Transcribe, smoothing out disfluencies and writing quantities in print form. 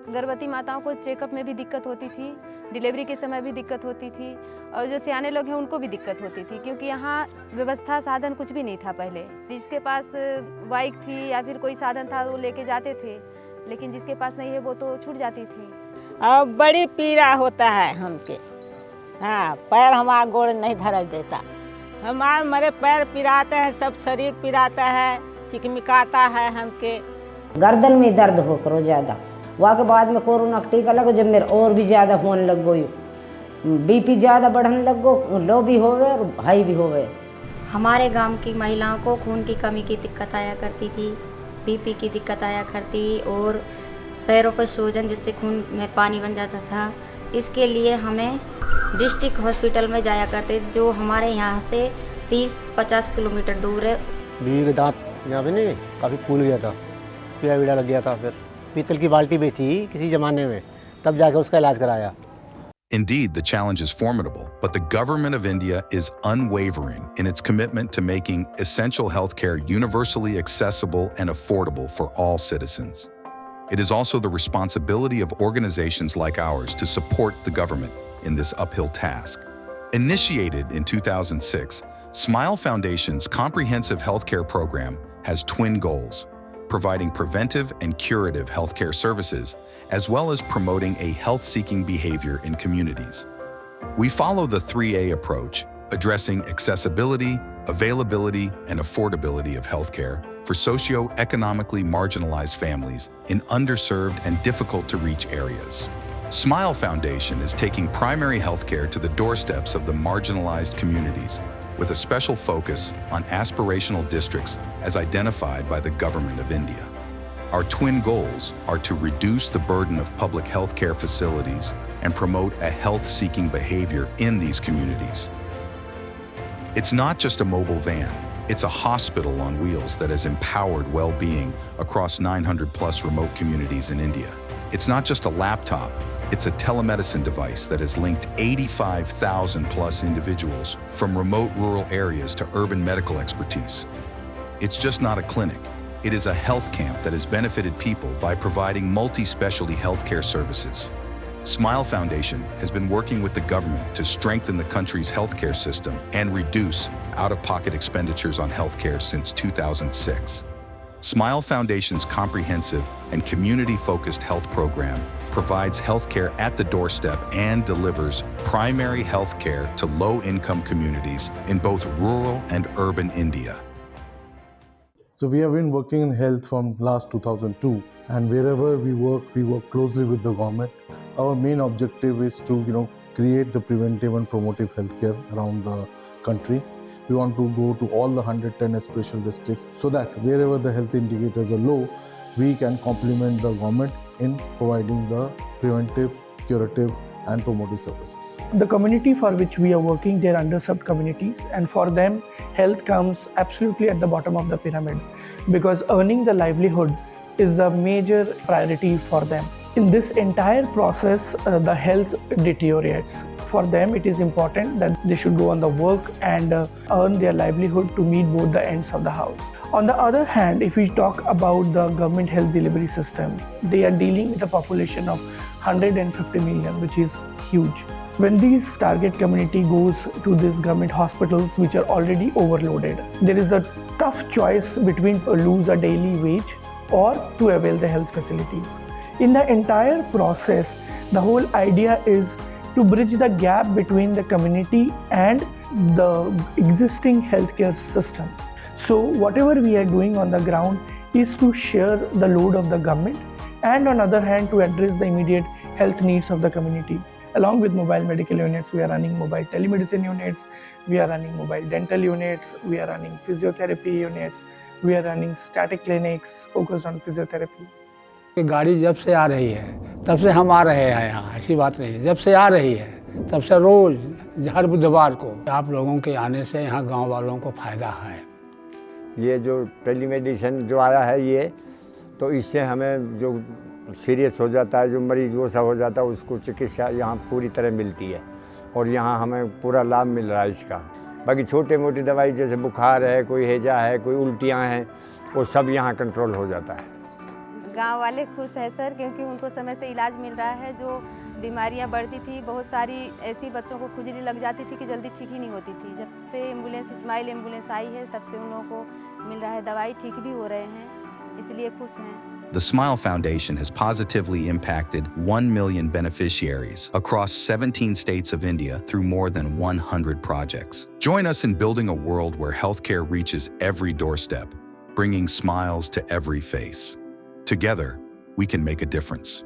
गर्भवती माताओं को चेकअप में भी दिक्कत होती थी, डिलीवरी के समय भी दिक्कत होती थी और जो सियाने लोग हैं उनको भी दिक्कत होती थी, क्योंकि यहाँ व्यवस्था साधन कुछ भी नहीं था पहले। जिसके पास बाइक थी या फिर कोई साधन था वो लेके जाते थे, लेकिन जिसके पास नहीं है वो तो छूट जाती थी। अब बड़ी पीड़ा होता है हमके। हाँ, पैर हमारा गोड़ नहीं धर देता, हमारे मेरे पैर पिराते हैं, सब शरीर पिराता है, चिकमिकाता है हमके। गर्दन में दर्द हो करो ज़्यादा, वहाँ के बाद में कोरोना का टीका लगो, जब मेरे और भी ज़्यादा होने लग गई, बीपी ज़्यादा बढ़ने लग गो, लो भी होवे और हाई भी होवे। हमारे गांव की महिलाओं को खून की कमी की दिक्कत आया करती थी, बीपी की दिक्कत आया करती और पैरों पर सूजन जिससे खून में पानी बन जाता था। इसके लिए हमें डिस्ट्रिक्ट हॉस्पिटल में जाया करते, जो हमारे यहाँ से 30-50 किलोमीटर दूर है। बीवी के दांत यहाँ पे नहीं काफ़ी फूल गया था, पीड़ा वीड़ा लग गया था, फिर पीतल की बाल्टी बेची किसी ज़माने में, तब जाकर उसका इलाज कराया। Indeed, the challenge is formidable, but the government of India is unwavering in its commitment to making essential healthcare universally accessible and affordable for all citizens. It is also the responsibility of organizations like ours to support the government in this uphill task. Initiated in 2006, Smile Foundation's comprehensive healthcare program has twin goals: providing preventive and curative healthcare services, as well as promoting a health-seeking behavior in communities. We follow the 3A approach, addressing accessibility, availability, and affordability of healthcare for socio-economically marginalized families in underserved and difficult-to-reach areas. Smile Foundation is taking primary healthcare to the doorsteps of the marginalized communities, with a special focus on aspirational districts as identified by the Government of India. Our twin goals are to reduce the burden of public healthcare facilities and promote a health-seeking behavior in these communities. It's not just a mobile van, it's a hospital on wheels that has empowered well-being across 900+ remote communities in India. It's not just a laptop, it's a telemedicine device that has linked 85,000+ individuals from remote rural areas to urban medical expertise. It's just not a clinic. It is a health camp that has benefited people by providing multi-specialty healthcare services. Smile Foundation has been working with the government to strengthen the country's healthcare system and reduce out-of-pocket expenditures on healthcare since 2006. Smile Foundation's comprehensive and community-focused health program provides healthcare at the doorstep and delivers primary healthcare to low-income communities in both rural and urban India. So we have been working in health from last 2002, and wherever we work closely with the government. Our main objective is to create the preventive and promotive healthcare around the country. We want to go to all the 110 special districts so that wherever the health indicators are low, we can complement the government in providing the preventive, curative and promotive services. The community for which we are working, they are underserved communities, and for them health comes absolutely at the bottom of the pyramid, because earning the livelihood is the major priority for them. In this entire process, the health deteriorates. For them, it is important that they should go on the work and earn their livelihood to meet both the ends of the house. On the other hand, if we talk about the government health delivery system, they are dealing with a population of 150 million, which is huge. When these target community goes to these government hospitals, which are already overloaded, there is a tough choice between lose a daily wage or to avail the health facilities. In the entire process, the whole idea is to bridge the gap between the community and the existing healthcare system. So whatever we are doing on the ground is to share the load of the government, and on the other hand to address the immediate health needs of the community. Along with mobile medical units, we are running mobile telemedicine units, we are running mobile dental units, we are running physiotherapy units, we are running static clinics focused on physiotherapy. गाड़ी जब से आ रही है तब से हम आ रहे हैं यहाँ, ऐसी बात नहीं है। जब से आ रही है तब से रोज़ हर बुधवार को आप लोगों के आने से यहाँ गांव वालों को फ़ायदा है। ये जो टेलीमेडिसिन जो आया है ये, तो इससे हमें जो सीरियस हो जाता है, जो मरीज़ वो सब हो जाता है, उसको चिकित्सा यहाँ पूरी तरह मिलती है और यहाँ हमें पूरा लाभ मिल रहा है इसका। बाकी छोटे मोटी दवाई जैसे बुखार है, कोई हैजा है, कोई उल्टियाँ हैं, वो सब यहाँ कंट्रोल हो जाता है। गांव वाले खुश हैं सर, क्योंकि उनको समय से इलाज मिल रहा है। जो बीमारियां बढ़ती थी, बहुत सारी ऐसी बच्चों को खुजली लग जाती थी कि जल्दी ठीक ही नहीं होती थी। जब से एम्बुलेंस स्माइल एम्बुलेंस आई है, तब से उन लोगों को मिल रहा है दवाई, ठीक भी हो रहे हैं, इसलिए खुश हैं। The Smile Foundation has positively impacted 1 million beneficiaries across 17 states of India through more than 100 projects. Join us in building a world where healthcare reaches every doorstep, bringing smiles to every face. Together, we can make a difference.